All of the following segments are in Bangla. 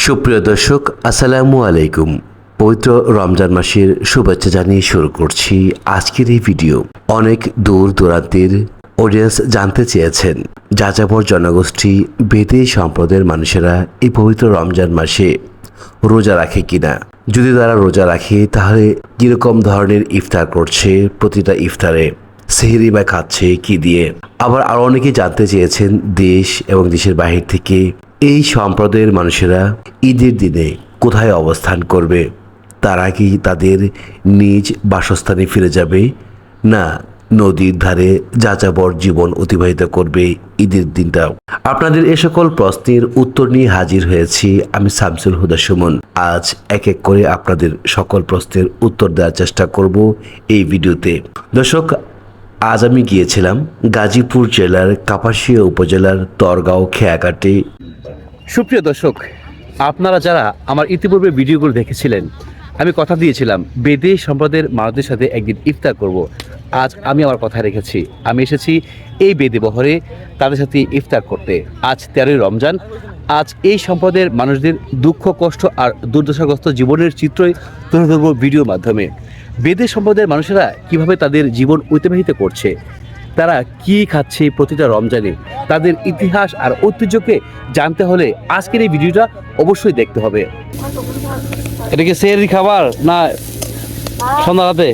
সুপ্রিয় দর্শক, আসসালামু আলাইকুম। পবিত্র রমজান মাসের শুভেচ্ছা জানিয়ে শুরু করছি আজকের এই ভিডিও। অনেক দূর দূরান্তের অডিয়েন্স জানতে চেয়েছেন যাযাবর জনগোষ্ঠী বেদে সম্প্রদায়ের মানুষেরা এই পবিত্র রমজান মাসে রোজা রাখে কিনা। যদি তারা রোজা রাখে তাহলে কীরকম ধরনের ইফতার করছে, প্রতিটা ইফতারে সেহরি বা খাচ্ছে কি দিয়ে। আবার আরও অনেকে জানতে চেয়েছেন দেশ এবং দেশের বাহির থেকে এই সম্প্রদায়ের মানুষেরা ঈদের দিনে কোথায় অবস্থান করবে। তারা কি তাদের নিজ বাসস্থানে ফিরে যাবে, না নদীর ধারে যাযাবর জীবন অতিবাহিত করবে ঈদের দিনটাও। আপনাদের এ সকল প্রশ্নের উত্তর নিয়ে হাজির হয়েছি আমি শামসুল হুদা সুমন। আজ এক এক করে আপনাদের সকল প্রশ্নের উত্তর দেওয়ার চেষ্টা করব এই ভিডিওতে। দর্শক, আজ আমি গিয়েছিলাম গাজীপুর জেলার কাপাসিয়া উপজেলার তরগাঁও খেয়াঘাটে। সুপ্রিয় দর্শক, আপনারা যারা আমার ইতিপূর্বে ভিডিওগুলো দেখেছিলেন, আমি কথা দিয়েছিলাম বেদে সম্প্রদায়ের মানুষদের সাথে একদিন ইফতার করব। আজ আমি আমার কথা রেখেছি। আমি এসেছি এই বেদে বহরে তাদের সাথে ইফতার করতে। আজ 13ই রমজান। আজ এই সম্প্রদায়ের মানুষদের দুঃখ কষ্ট আর দুর্দশাগ্রস্ত জীবনের চিত্রই তুলে ধরব ভিডিওর মাধ্যমে। বেদে সম্প্রদায়ের মানুষেরা কিভাবে তাদের জীবন অতিবাহিত করছে, তারা কি খাচ্ছে প্রতিটা রমজানে, তাদের ইতিহাস আর ঐতিহ্যকে জানতে হলে আজকের এই ভিডিওটা অবশ্যই দেখতে হবে। এটা কি সেহরি খাবার না সন্ধ্যা রাতে?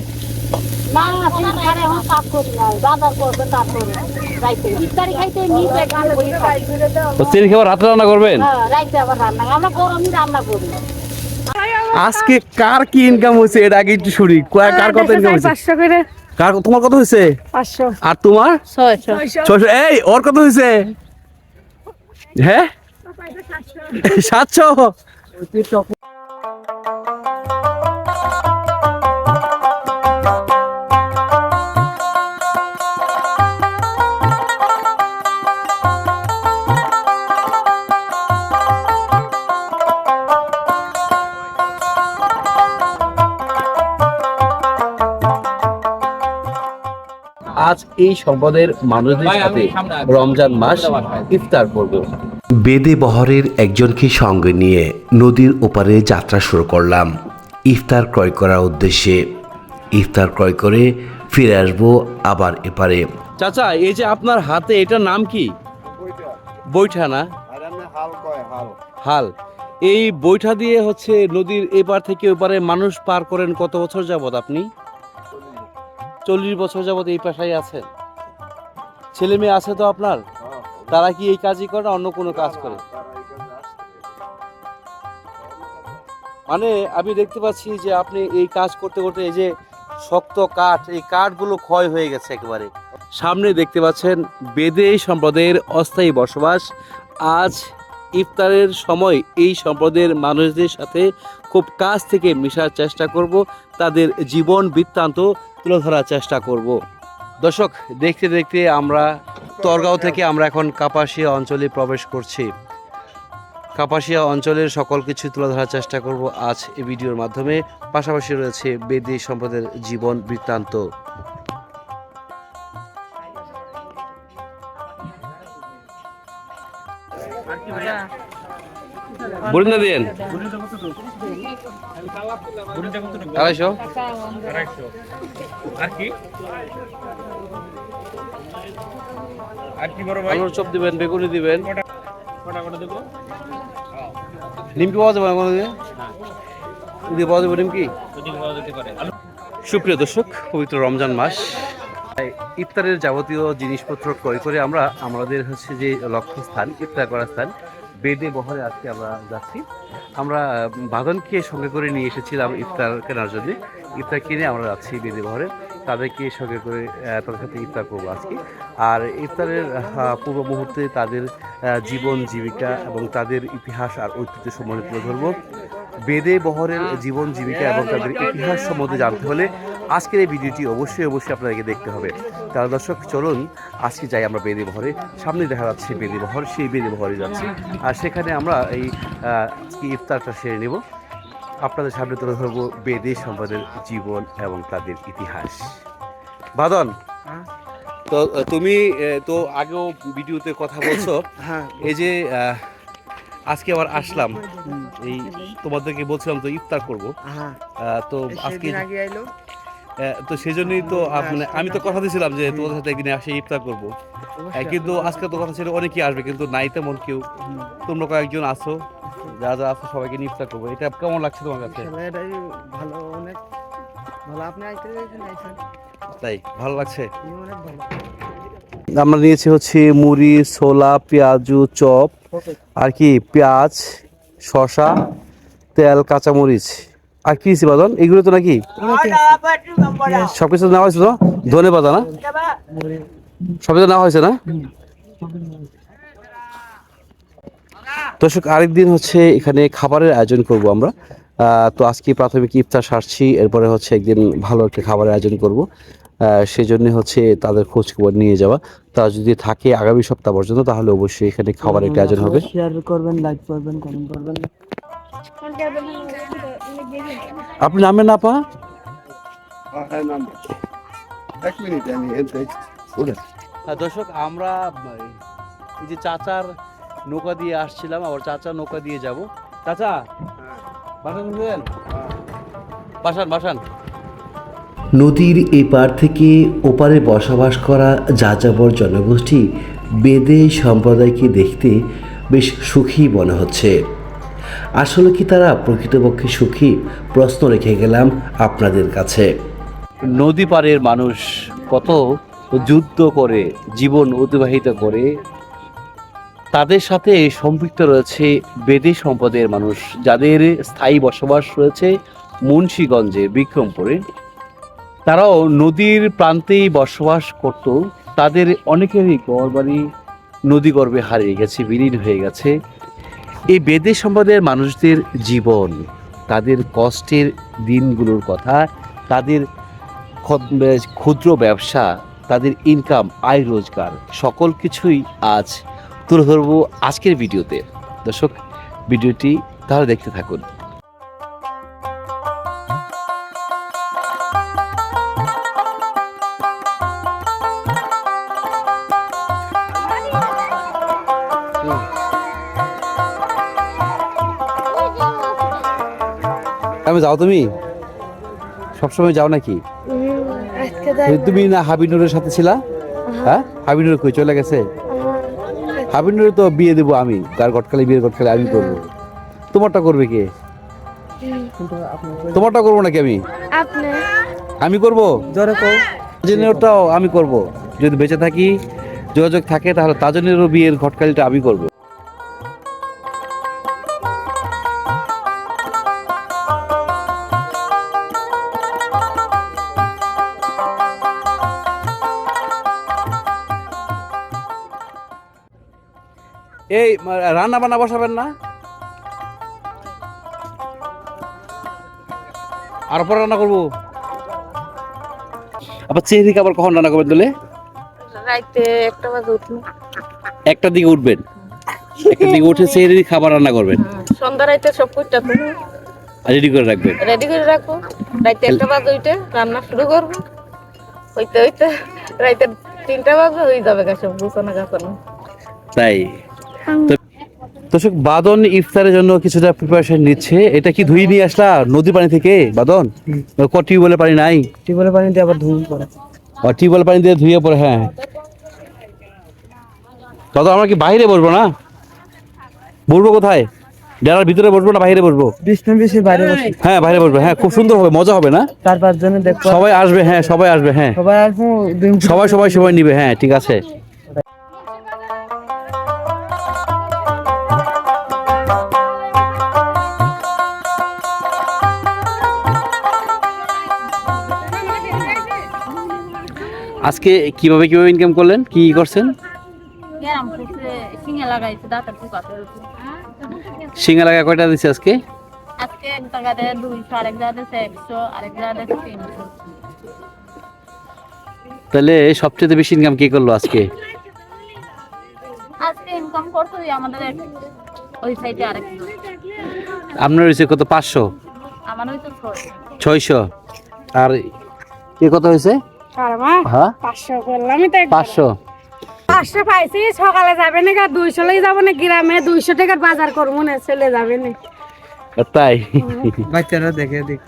সেহরি খাবার রাতে রান্না করবেন? আজকে কার কি ইনকাম হয়েছে এটা আগে একটু শুনি। কার কত ইনকাম হয়েছে? কার তোমার কত হয়েছে? 500। আর তোমার? 600। এই ওর কত হয়েছে? হ্যাঁ 700। আজ এই সম্প্রদায়ের মানুষদের সাথে রমজান মাস ইফতার করব। বেদে বহরের একজনকে সঙ্গে নিয়ে নদীর ওপারে যাত্রা শুরু করলাম ইফতার ক্রয় করার উদ্দেশ্যে। ইফতার ক্রয় করে ফিরে আসবো আবার এপারে। চাচা, এই যে আপনার হাতে, এটার নাম কি? বৈঠা না? হাল। এই বৈঠা দিয়ে হচ্ছে নদীর এপার থেকে ওপারে মানুষ পার করেন। কত বছর যাবত আপনি? 40 বছর যাবত এই পেশায় আছেন। ছেলে মেয়ে আছে তো আপনার? তারা কি এই কাজই করে, অন্য কোনো কাজ করে? মানে আমি দেখতে পাচ্ছি যে আপনি এই কাজ করতে করতে এই যে শক্ত কাঠ, এই কাঠগুলো ক্ষয় হয়ে গেছে একেবারে। সামনে দেখতে পাচ্ছেন বেদে সম্প্রদায়ের অস্থায়ী বসবাস। আজ ইফতারের সময় এই সম্প্রদায়ের মানুষদের সাথে খুব কাছ থেকে মেশার চেষ্টা করব, তাদের জীবন বৃত্তান্ত তুলে ধরার চেষ্টা করব। দর্শক, দেখতে দেখতে আমরা তরগাঁও থেকে আমরা এখন কাপাসিয়া অঞ্চলে প্রবেশ করছি। কাপাসিয়া অঞ্চলের সকল কিছু তুলে ধরার চেষ্টা করব আজ এই ভিডিওর মাধ্যমে। পাশাপাশি রয়েছে বেদে সম্প্রদায়ের জীবন বৃত্তান্ত। বরিন্দা দিন 250। আলুর চপ দিবেন, বেগুনি দিবেন। নিমকি পাওয়া যাবে? পাওয়া যাবে নিমকি? সুপ্রিয় দর্শক, পবিত্র রমজান মাস, ইফতারের যাবতীয় জিনিসপত্র ক্রয় করে আমরা আমাদের হচ্ছে যে লক্ষ্যস্থান, ইফতার করার স্থান বেদে বহরে আজকে আমরা যাচ্ছি। আমরা বাদনকে সঙ্গে করে নিয়ে এসেছিলাম ইফতার কেনার জন্য। ইফতার কিনে আমরা যাচ্ছি বেদে বহরে, তাদেরকে সঙ্গে করে তাদের সাথে ইফতার করবো আজকে। আর ইফতারের পূর্ব মুহূর্তে তাদের জীবন জীবিকা এবং তাদের ইতিহাস আর ঐতিহ্য সম্বন্ধে তুলে ধরবো। বেদে বহরের জীবন জীবিকা এবং তাদের ইতিহাস সম্বন্ধে জানতে হলে আজকের এই ভিডিওটি অবশ্যই আপনাদেরকে দেখতে হবে। তাহলে দর্শক, চলুন আজকে যাই আমরা বেদে বহরে। সামনে দেখা যাচ্ছে বেদে বহর, সেই বেদে বহরে যাচ্ছি। আর সেখানে আমরা এই ইফতারটা সেরে নেব। আপনাদের সামনে তুলে ধরবো বেদে সম্প্রদায়ের জীবন এবং তাদের ইতিহাস। বাদন, তো তুমি তো আগেও ভিডিওতে কথা বলছো, এই যে আজকে আবার আসলাম, এই তোমাদেরকে বলছিলাম তো ইফতার করব। তো আজকে তো সেই জন্যই তো মানে আমি তো কথা দিয়েছিলাম যে তোমাদের সাথে একদিন আসে ইফতার করব। কিন্তু আজকে তো কথা ছিল অনেকেই আসবে, কিন্তু নাই তেমন কেউ। তোমরা কয়েকজন আছো, যা যা আছো সবাইকে নিয়ে ইফতার করবো। এটা কেমন লাগছে তোমার কাছে? এটাই ভালো, অনেক ভালো। আপনি তাই ভালো লাগছে। অনেক ভালো। আমরা নিয়েছি হচ্ছে মুড়ি, ছোলা, পেঁয়াজু, চপ, আর কি পেঁয়াজ, শসা, তেল, কাঁচামরিচ, আর কি বাদন এগুলো তো নাকি সবকিছু নেওয়া হয়েছে তো? ধনে পাতা না, সবকিছু নেওয়া হয়েছে না? দর্শক, আরেকদিন হচ্ছে এখানে খাবারের আয়োজন করব আমরা। তো আজকে প্রাথমিক ইফতার সারছি, এরপরে হচ্ছে একদিন ভালো একটা খাবারের আয়োজন করব। সেই জন্য হচ্ছে তাদের খোঁজ খবর নিয়ে যাওয়া। তারা যদি থাকে আগামী সপ্তাহ পর্যন্ত, তাহলে অবশ্যই এখানে খাবারের একটা আয়োজন হবে। শেয়ার করবেন, লাইক করবেন, কমেন্ট করবেন। আপনি নামেন না পা? দর্শক, আমরা এই যে চাচার নৌকা দিয়ে আসছিলাম, আবার চাচার নৌকা দিয়ে যাব। চাচা বাসান বুঝলেন? বাসান নদীর এপার থেকে ওপারে বসবাস করা যাযাবর জনগোষ্ঠী বেদে সম্প্রদায়কে দেখতে বেশ সুখী মনে হচ্ছে। আসলে কি তারা প্রকৃতপক্ষে সুখী? প্রশ্ন রেখে গেলাম আপনাদের কাছে। নদী পাড়ের মানুষ কত যুদ্ধ করে জীবন অতিবাহিত করে, তাদের সাথে সম্পৃক্ত রয়েছে বেদে সম্প্রদায়ের মানুষ, যাদের স্থায়ী বসবাস রয়েছে মুন্সিগঞ্জে, বিক্রমপুরে। তারাও নদীর প্রান্তেই বসবাস করত। তাদের অনেকেরই ঘরবাড়ি নদী গর্ভে হারিয়ে গেছে, বিলীন হয়ে গেছে। এই বেদে সম্প্রদায়ের মানুষদের জীবন, তাদের কষ্টের দিনগুলোর কথা, তাদের ক্ষুদ্র ব্যবসা, তাদের ইনকাম, আয় রোজগার, সকল কিছুই আজ তুলে ধরবো আজকের ভিডিওতে। দর্শক, ভিডিওটি তাহলে দেখতে থাকুন। আমি যাও, তুমি সবসময় যাও নাকি? তুমি না হাবিনুরের সাথে ছিলা? হ্যাঁ, হাবিনুর কই চলে গেছে? হাবিনুরে তো বিয়ে দেবো আমি, তার গটকালে বিয়ের গটকালে আমি করবো। তোমারটা করবে কে? তোমারটা করবো নাকি আমি করবো? তাজনেরটাও আমি করব। যদি বেঁচে থাকি, যোগাযোগ থাকে, তাহলে তাজনেরও বিয়ের ঘটকালিটা আমি করবো। এই রান্না বান্না বসাবেন না? আর পরে রান্না করবো। আবার চেহারি খাবার কখন রান্না করবেন? তাহলে রাইতে 1টা বাজে উঠবো। 1টার দিকে উঠবেন? 1টার দিকে উঠে চেহারি খাবার রান্না করবেন? সন্ধ্যা রাইতে সব কুইটা তো রেডি করে রাখবেন? রেডি করে রাখবো। রাইতে 1টা বাজে উঠে রান্না শুরু করবো। হইতে হইতে রাইতে 3টা বাজে হয়ে যাবে সব গুছানো গাছানো। তাই দর্শক, বাদন ইফতারের জন্য কিছুটা প্রিপারেশন নিচ্ছে। এটা কি ধুই নিয়ে আসলা নদী পানি থেকে বাদন? টিউবওয়েলের পানি নাই? টিউবওয়েলের পানি দিয়ে আবার ধুয়ে পড়ে। টিউবওয়েল পানি দিয়ে ধুয়ে পড়ে। হ্যাঁ, দাদা আমরা কি বাইরে বসবো না? বসবো কোথায়? ডেরার ভিতরে বসবো না বাইরে বসবো? বেশি বাইরে বসে। হ্যাঁ, বাইরে বসবো। হ্যাঁ, খুব সুন্দর হবে, মজা হবে না? 4-5 জনে দেখবো। সবাই আসবে? হ্যাঁ, সবাই আসবে। হ্যাঁ, সবাই আসবো। সবাই নিবে। হ্যাঁ, ঠিক আছে। আজকে কিভাবে ইনকাম করলেন? কি করছেন? সিঙ্গা লাগা কয়টা দিচ্ছে আজকে? আজকে এক জায়গাতে 200, আরেক জায়গাতে 100, আরেক জায়গাতে 300। তাহলে সবচেয়ে বেশি ইনকাম কে করলো আজকে? আজকে ইনকাম করতে আমাদের ওই সাইডে আরেক। আপনার হয়েছে কত? 500? আমার হয়তো 600। আর কে কত হয়েছে? হ্যাঁ, 500 করলাম। 500। 500 পাইছি, সকালে যাবে না 200 লই যাব না, গ্রামে 200 টাকার বাজার করবো না, চলে যাবে না। তাই বাচ্চারা দেখে দেখ,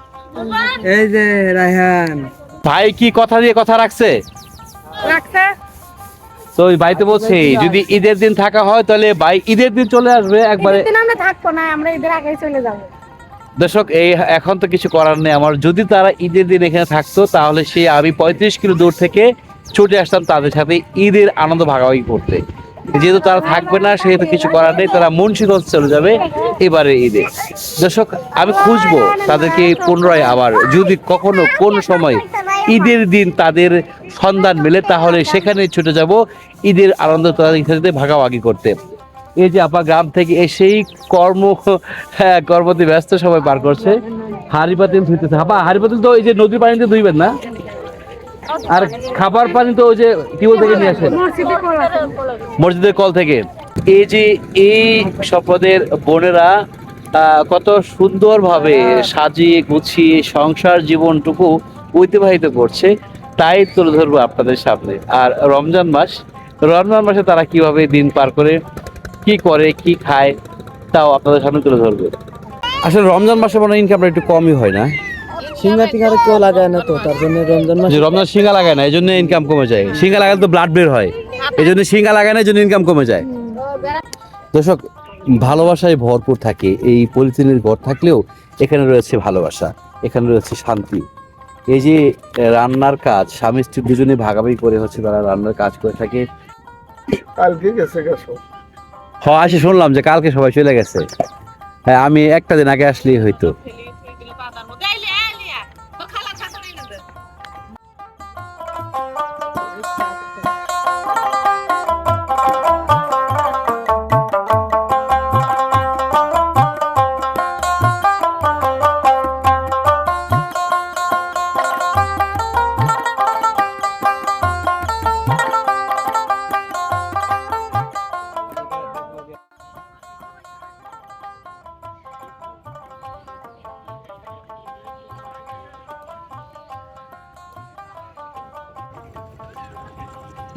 এই যে রায়হান ভাই কি কথা দিয়ে কথা রাখছে? রাখছে তো ওই ভাই তো বলছে যদি ঈদের দিন থাকা হয় তাহলে ভাই ঈদের দিন চলে আসবে একবারে। ঈদের দিন আমরা থাকবো না, আমরা ঈদের আগেই চলে যাবো। দর্শক এই এখন তো কিছু করার নেই আমার, যদি তারা ঈদের দিন এখানে থাকতো তাহলে সে আমি 35 কিলো দূর থেকে ছুটে আসতাম তাদের সাথে ঈদের আনন্দ ভাগাভাগি করতে। যেহেতু তারা থাকবে না সেহেতু কিছু করার নেই, তারা মুন্সিগঞ্জ চলে যাবে এবারে ঈদে। দর্শক আমি খুঁজবো তাদেরকে পুনরায় আবার, যদি কখনো কোন সময় ঈদের দিন তাদের সন্ধান মেলে তাহলে সেখানে ছুটে যাব ঈদের আনন্দ তাদের সাথে ভাগাভাগি করতে। এই যে আপা গ্রাম থেকে এসেই কর্মতে ব্যস্ত সময় পার করছে, হাড়ি পাতিল ধুইতেছে। আপা হাড়ি পাতিল তো এই যে নদীর পানিতে ধুইবেন না, আর খাবার পানি তো ওই যে টিউবওয়েল থেকে নিয়ে আসেন, মসজিদের কল থেকে। এই যে এই সম্পদের বোনেরা কত সুন্দরভাবে সাজিয়ে গুছিয়ে সংসার জীবনটুকু অতিবাহিত করছে, তাই তুলে ধরবো আপনাদের সামনে। আর রমজান মাসে তারা কিভাবে দিন পার করে, কি করে, কি খায়, তাও আপনাদের সামনে তুলে ধরবো। আসলে রমজান মাসে মনে হয় ইনকামটা একটু কমই হয় না, সিঙ্গা টিঙ্গারে কেউ লাগায় না তো, তার জন্য রমজান মাস যে রমজান শিঙ্গা লাগায় না এই জন্য ইনকাম কমে যায়। শিঙ্গা লাগালে তো ব্লাড বের হয়, এই জন্য শিঙ্গা লাগায় না, এই জন্য ইনকাম কমে যায়। দর্শক ভালোবাসায় ভরপুর থাকে, এই পলিথিনের ঘর থাকলেও এখানে রয়েছে ভালোবাসা, এখানে রয়েছে শান্তি। এই যে রান্নার কাজ স্বামী স্ত্রী দুজনে ভাগাভাগি করে হচ্ছে তারা রান্নার কাজ করে থাকে। কালকে গেছে গেছো হ্যাঁ আসে শুনলাম যে কালকে সবাই চলে গেছে। হ্যাঁ আমি একটা দিন আগে আসলেই হয়তো।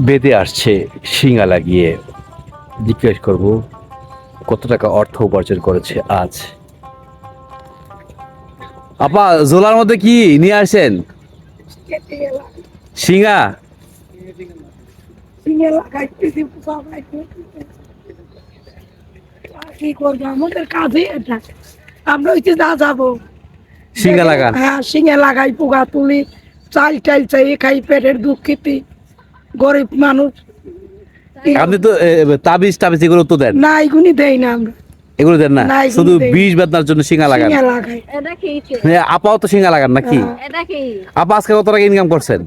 বেদে আসছে শিঙা লাগিয়ে, জিজ্ঞেস করব কত টাকা অর্থ উপার্জন করেছে আজ। আপা জোলার মধ্যে কি নিয়ে আসেন? শিঙা কি করবো, আমাদের কাজে এটা, আমরা হইতে যা যাবো শিঙা লাগান। হ্যাঁ শিঙে লাগাই, পোকা তুলি, চাল টাইল চাই খাই, পেটের দুঃখ খেতে, গরিব মানুষ। আপনি তো তাবিজ এগুলো তো দেন না, এগুনি দেই না আমরা, এগুলো দেন না, না, এগুলো শুধু দেই না। বিষ বেদনার জন্য শিঙা লাগান। শিঙে লাগাই। এটা কি হ্যাঁ, আপাও তো শিঙা লাগান নাকি? এটা কি আপা আজকে কত টাকা ইনকাম করছেন?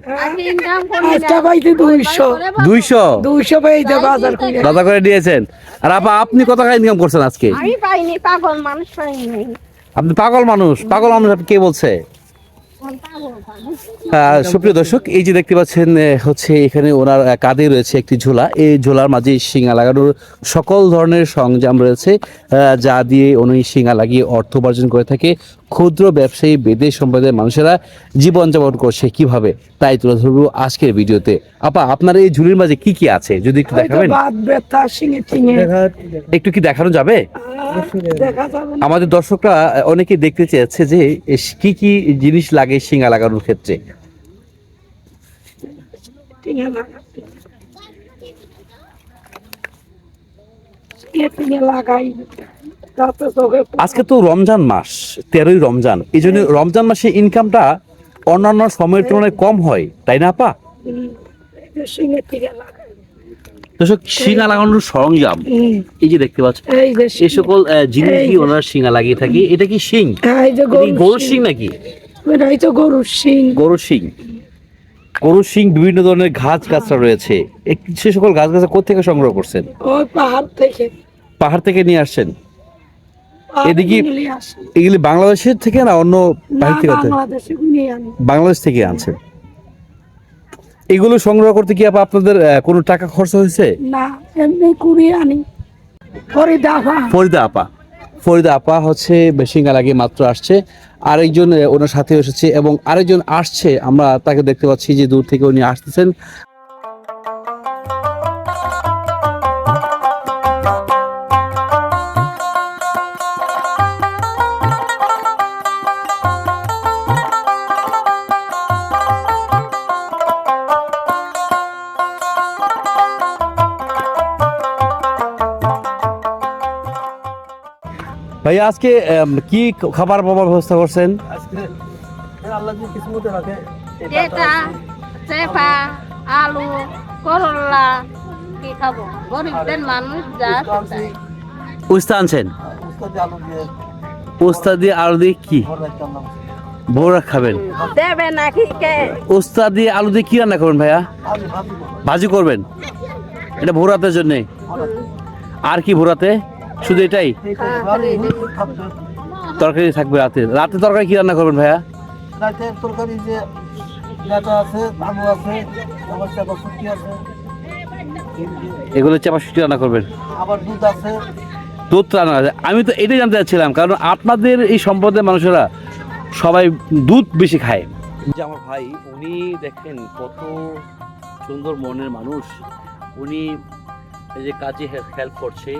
ইনকাম আজটা পাইতে 200 200 পাইতে বাজার করে। দাদা করে দিয়েছেন। আর আপা আপনি কত টাকা ইনকাম করছেন আজকে? আমি পাইনি, পাগল মানুষ পাইনি। আপনি পাগল মানুষ আপনি কে বলছে? সুপ্রিয় দর্শক এই যে দেখতে পাচ্ছেন হচ্ছে এখানে ওনার কাঁধে রয়েছে একটি ঝোলা, এই ঝোলার মাঝে শিঙা লাগানোর সকল ধরনের সরঞ্জাম রয়েছে, যা দিয়ে উনি শিঙা লাগিয়ে অর্থ উপার্জন করে থাকে। ক্ষুদ্র ব্যবসায়ী বেদে সম্প্রদায়ের মানুষেরা জীবনযাপন করছে কিভাবে, তাই তুলে ধরবো আজকের ভিডিওতে। আপা আপনার এই ঝুলির মাঝে কি কি আছে যদি একটু দেখাবেন? বাদ ব্যথা শিঙে টিঙে একটু কি দেখানো যাবে? দেখা যাবে না। আমাদের দর্শকরা অনেকে দেখতে চেয়েছে যে কি কি জিনিস লাগে শিঙা লাগানোর ক্ষেত্রে। টিঙে লাগাতে, টিঙে লাগাই, তাতে চোখে আজকে তো রমজান মাস, 13ই রমজান, এই জন্য রমজান মাসে ইনকামটা অন্যান্য সময়ের তুলনায় কম হয়, তাই না আপা? শিঙে টিঙে লাগাই। দর্শক শিঙা লাগানোর সরঞ্জাম এই যে দেখতে পাচ্ছেন, এই যে এই সকল জিনিস কি ওনারা শিঙা লাগিয়ে থাকি। এটা কি শিং? এই যে গরুর শিং নাকি? এই তো গরুর শিং। গরুর শিং বিভিন্ন ধরনের গাছগাছরা রয়েছে। সে সকল গাছগাছরা কোথেকে সংগ্রহ করছেন? ওই পাহাড় থেকে নিয়ে আসছেন। এদিকে নিয়ে আসি। এগুলি বাংলাদেশের থেকে না অন্য বাহির থেকে? বাংলাদেশে নিয়ে আনি। বাংলাদেশ থেকে আনছেন। এগুলো সংগ্রহ করতে কি আপনাদের কোনো টাকা খরচ হয়েছে? না, এমনি কুড়িয়ে আনি। ফরিদা আপা হচ্ছে শিঙা লাগিয়ে মাত্র আসছে, আরেকজন ওনার সাথে এসেছে এবং আরেকজন আসছে, আমরা তাকে দেখতে পাচ্ছি যে দূর থেকে উনি আসতেছেন। ভাইয়া আজকে কি খাবার বাবার ব্যবস্থা করছেন? আজকে আল্লাহ যদি কিছু মতো রাখে এটা চেপা আলু করলা কি খাবো গরিবদের মানুষ যা চায়। উস্তা আনছেন? উস্তাদে আলু দিয়ে উস্তা দিয়ে আলু দিয়ে কি ঘর রাখতাম না। ভোরা খাবেন? দেবে নাকি কে? উস্তা দিয়ে আলু দিয়ে কি রান্না করবেন ভাইয়া? ভাজি ভাজি করবো। ভাজি করবেন? এটা ভোরাতের জন্য। আর কি ভোরাতে? শুধু এটাই ভাজি থাকবে। তরকারি থাকবে রাতে? রাতে তরকারি কি রান্না করবেন ভাইয়া? রাতের তরকারি যে ডাটা আছে, আলু আছে, আবার চাপা শুটকি আছে, এগুলো চাপা শুটি রান্না করবেন? আবার দুধ আছে। দুধ রান্না আছে। আমি তো এটাই জানতে চাচ্ছিলাম, কারণ আপনাদের এই সম্প্রদায়ের মানুষেরা সবাই দুধ বেশি খায়। যে আমার ভাই, উনি দেখেন কত সুন্দর মনের মানুষ। উনি এই যে কাজে হেল্প করছে।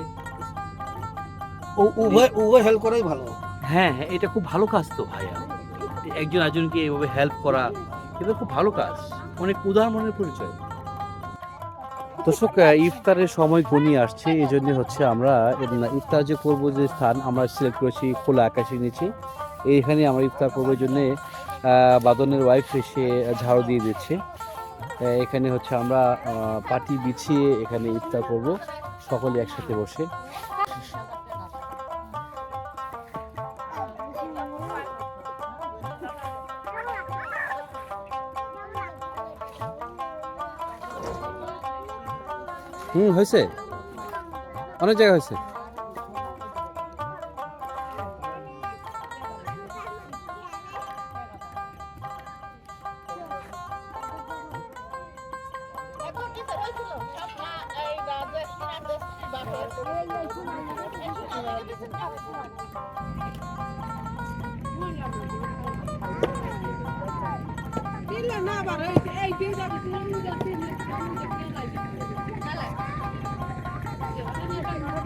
উভয় হেল্প করাই ভালো। হ্যাঁ হ্যাঁ, এটা খুব ভালো কাজ তো ভাইয়া। একজন একজনকে এইভাবে হেল্প করা, এটা খুব ভালো কাজ, অনেক উদার মনের পরিচয়। দর্শক, ইফতারের সময় ঘনিয়ে আসছে, এই জন্য হচ্ছে আমরা ইফতার যে করবো যে স্থান আমরা সিলেক্ট করেছি খোলা আকাশের নিচে। এইখানে আমরা ইফতার করবো, এই জন্যে বাদনের ওয়াইফ এসে ঝাড়ু দিয়ে দিচ্ছে। এখানে হচ্ছে আমরা পাটি বিছিয়ে এখানে ইফতার করব সকলে একসাথে বসে। হয়েছে, অনেক জায়গা হয়েছে।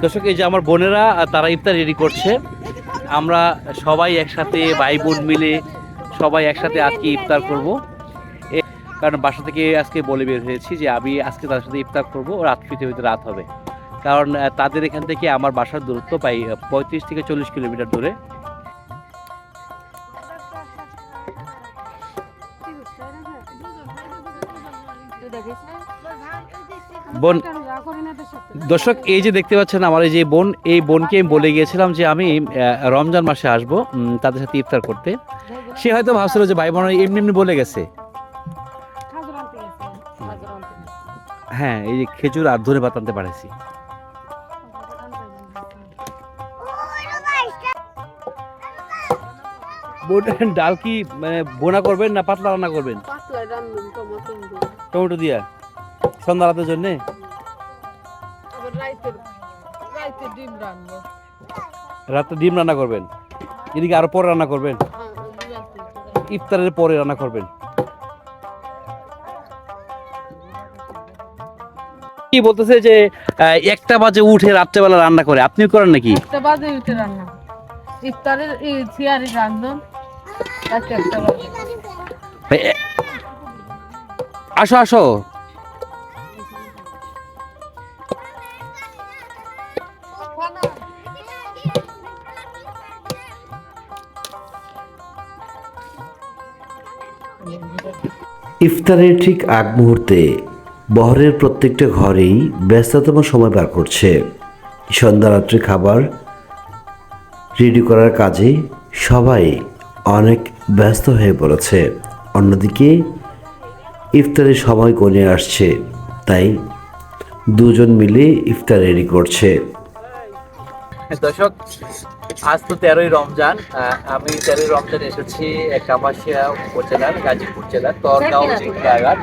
দর্শক, এই যে আমার বোনেরা তারা ইফতার রেডি করছে। আমরা সবাই একসাথে ভাই বোন মিলে সবাই একসাথে আজকে ইফতার করব। কারণ বাসা থেকে আজকে বলে বের হয়েছি যে আমি আজকে তাদের সাথে ইফতার করবো, রাত ফিরতে হইতে রাত হবে। কারণ তাদের এখান থেকে আমার বাসার দূরত্ব প্রায় 35 থেকে 40 কিলোমিটার দূরে। বোন, দর্শক এই যে দেখতে পাচ্ছেন আমার এই যে বোন, এই বোনকে আমি বলে গিয়েছিলাম যে আমি রমজান মাসে আসবো তাদের সাথে ইফতার করতে। সে হয়তো ভাবছিল যে ভাই বোন এমনি এমনি বলে গেছে। হ্যাঁ, এই যে খেজুর আর ধরে পাতা আনতে পারেছি। ডাল কি মানে বোনা করবেন না পাতলা রান্না করবেন? টমেটো দিয়া সন্ধ্যা রাতের জন্য। রাতে ডিম রান্না করবেন, এদিকে আরো পরে রান্না করবেন, ইফতারের পরে রান্না করবেন। কি বলতেছে যে 1টা বাজে উঠে রাত্রেবেলা রান্না করে, আপনি করেন নাকি? 1টা বাজে উঠে রান্না, ইফতারের সিয়ারি রান্ধন রাতে 1টা বাজে। আসো আসো, ইফতারের ঠিক আগ মুহূর্তে বহরের প্রত্যেকটা ঘরেই ব্যস্ততম সময় পার করছে। সন্ধ্যা রাত্রে খাবার রেডি করার কাজে সবাই অনেক ব্যস্ত হয়ে পড়েছে। অন্যদিকে ইফতারের সময় ঘনিয়ে আসছে, তাই দুজন মিলে ইফতার রেডি করছে। দর্শক, আজ তো 13ই রমজান। আমি 13ই রমজান এসেছি কাপাসিয়া উপজেলার গাজীপুর জেলার তরগাঁও যে খেয়াঘাট,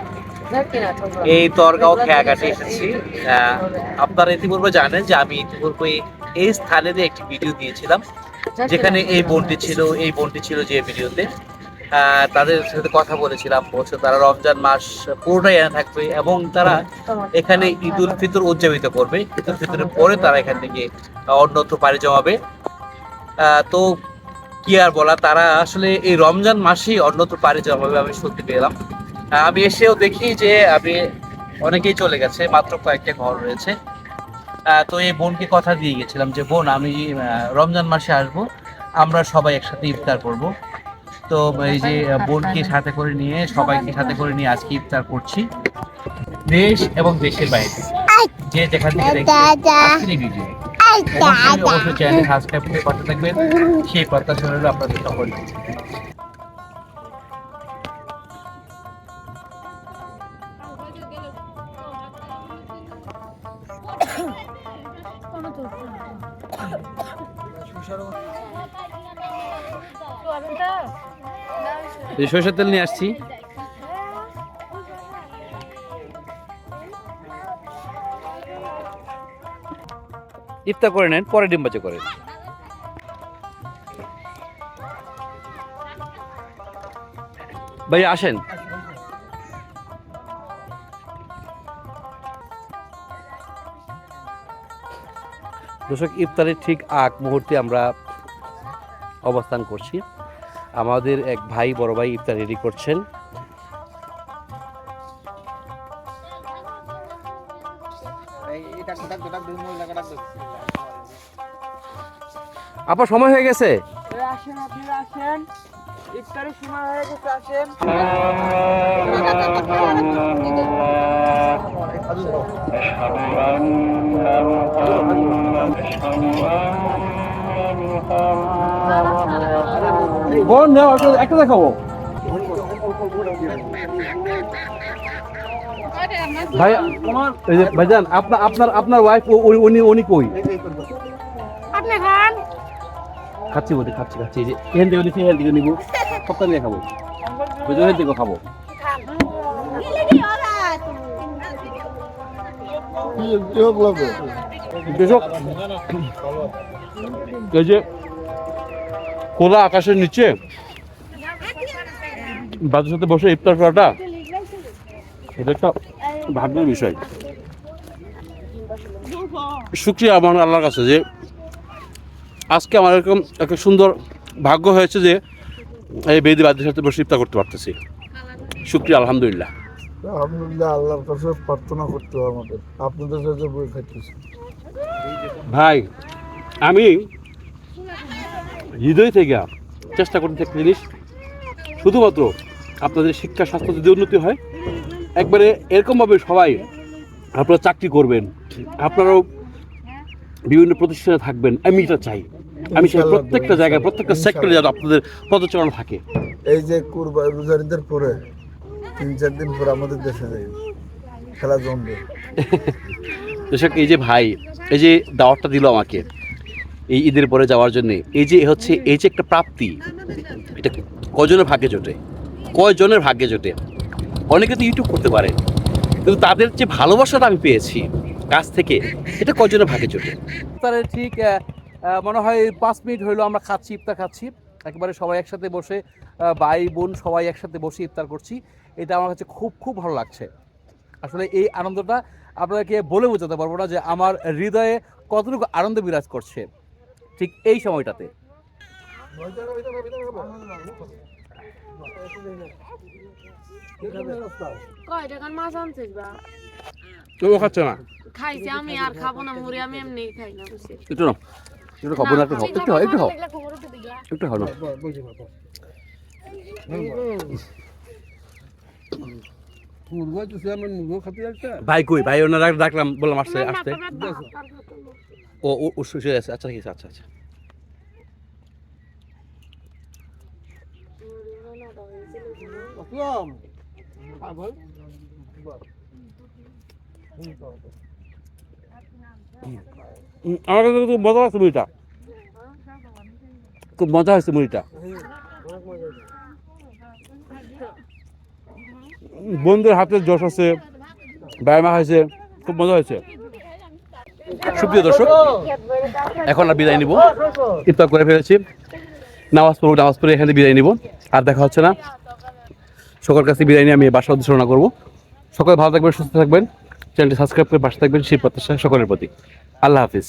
এই তরগাঁও খেয়াঘাটে এসেছি। আপনারা ইতিপূর্বে জানেন যে আমি ইতিপূর্বে এই স্থানে একটি ভিডিও দিয়েছিলাম, যেখানে এই বোনটি ছিল যে ভিডিওতে। তাদের সাথে কথা বলেছিলাম, বলছে তারা রমজান মাস পুরোটাই এনে থাকবে এবং তারা এখানে ঈদ উল ফিতর উদযাপিত করবে। ঈদ উল ফিতরের পরে তারা এখান থেকে অন্যত্র পাড়ি জমাবে। তো কি আর বলা, তারা আসলে এই রমজান মাসেই অন্যত্র পাড়ি জমাবে আমি শুনতে পেলাম। আমি এসেও দেখি যে অনেকেই চলে গেছে, মাত্র কয়েকটা ঘর রয়েছে। তো এই বোনকে কথা দিয়ে গেছিলাম যে বোন আমি রমজান মাসে আসব, আমরা সবাই একসাথে ইফতার করব। তো এই যে বোনকে সাথে করে নিয়ে সবাইকে সাথে করে নিয়ে আজকে ইফতার করছি, দেশ এবং দেশের বাইরে যে যেখান থেকে দেখছেন এই ভিডিও অবশ্যই চ্যানেল সাবস্ক্রাইব করে পাশে থাকবেন, সেই প্রত্যাশা রইল আপনাদের সকল। এই সরিষার তেল নিয়ে আসছি। ইফতার করে নেন, পরে ডিম ভাজা করেন। ভাই আসেন। দর্শক, ইফতারের ঠিক আগ মুহূর্তে আমরা অবস্থান করছি। আমাদের এক ভাই, বড় ভাই ইফতার রেডি করছেন। আপনার সময় হয়ে গেছে। আসেন, আপনারা আসেন, ইফতারের সময় হয়ে গেছে, আসেন। বোন নাও, একটা দেখাবো। ভাই এই যে ভাইজান, আপনার ওয়াইফ উনি কই? আপনি খান। খাচ্ছি বলি, খাচ্ছি এই যে এখান থেকে নিচ্ছি, এখান থেকে নিবো, সপ্তাহ নিয়ে খাবো, বুঝলেন থেকে খাবো। এই যে খোলা আকাশের নিচে বাচ্চার সাথে বসে ইফতার করাটা এটা একটা ভাগ্যের বিষয়। শুকরিয়া আমার আল্লাহর কাছে যে আজকে আমার এরকম একটা সুন্দর ভাগ্য হয়েছে যে এই বেদি বাচ্চার সাথে বসে ইফতার করতে পারতেছি। শুকরিয়া, আলহামদুলিল্লাহ। আলহামদুলিল্লাহ, আল্লাহর কাছে প্রার্থনা করতে হবে আমাদের, আপনাদের সাথে বই খাইতেছি। ভাই আমি হৃদয় থেকে চেষ্টা করতে একটা জিনিস, শুধুমাত্র আপনাদের শিক্ষা স্বাস্থ্য যদি উন্নতি হয়, একবারে এরকমভাবে সবাই আপনারা চাকরি করবেন, আপনারাও বিভিন্ন প্রতিষ্ঠানে থাকবেন, আমি এটা চাই। আমি চাই প্রত্যেকটা জায়গায়, প্রত্যেকটা সেক্টরে যেন আপনাদের পদচারণা থাকে। এই যে রোজারিদের পরে 3-4 দিন পরে আমাদের দেশে যাই খেলা জমবে। দর্শক, এই যে ভাই এই যে দাওয়াতটা দিল আমাকে এই ঈদের পরে যাওয়ার জন্য, এই যে একটা প্রাপ্তি, এটা কজনের ভাগ্যে জোটে, কয়জনের ভাগ্যে জোটে। অনেকে তো ইউটিউব করতে পারে, কিন্তু তাদের যে ভালোবাসাটা আমি পেয়েছি কাছ থেকে, এটা কয়জনের ভাগ্যে জোটে। ইফতারের ঠিক মনে হয় 5 মিনিট হইলো আমরা খাচ্ছি, ইফতার খাচ্ছি একেবারে সবাই একসাথে বসে, ভাই বোন সবাই একসাথে বসে ইফতার করছি। এটা আমার কাছে খুব ভালো লাগছে। আসলে এই আনন্দটা আপনাদেরকে বলে বোঝাতে পারবো না যে আমার হৃদয়ে কতটুকু আনন্দ বিরাজ করছে ঠিক এই সময়টাতে। কয় টাকার মাছ আনছিস বা? কেউ খাচ্ছে না, খাইছি আমি, আর খাবো না, মুড়ি আমি এমনি খাই না। একটু না, একটু খাবো না, একটু খাও, একটু খাও, একটু খাও, একটু খাও না। ভাই কই? ভাই ওনারা ডাকলাম, বললাম আসতে আসতে। ও শুয়ে আছে। আচ্ছা ঠিক আছে, আচ্ছা আচ্ছা। আমার কাছে খুব মজা লাগছে মুড়িটা, খুব মজা হয়েছে মুড়িটা। বন্ধুর হাতের যশ আছে, ব্যায়ামা হয়েছে, খুব মজা হয়েছে। সুপ্রিয় দর্শক, এখন আর বিদায় নিব, ইফতার করে ফেলেছি, নামাজ পড়ে এখানে বিদায় নিব। আর দেখা হচ্ছে না, সকল কাছে বিদায় নিয়ে আমি বাসা উদ্দেশ্যে রওনা করবো। সকলে ভালো থাকবেন, সুস্থ থাকবেন, চ্যানেলটি সাবস্ক্রাইব করে পাশে থাকবেন, সেই প্রত্যাশা সকলের প্রতি। আল্লাহ হাফিজ।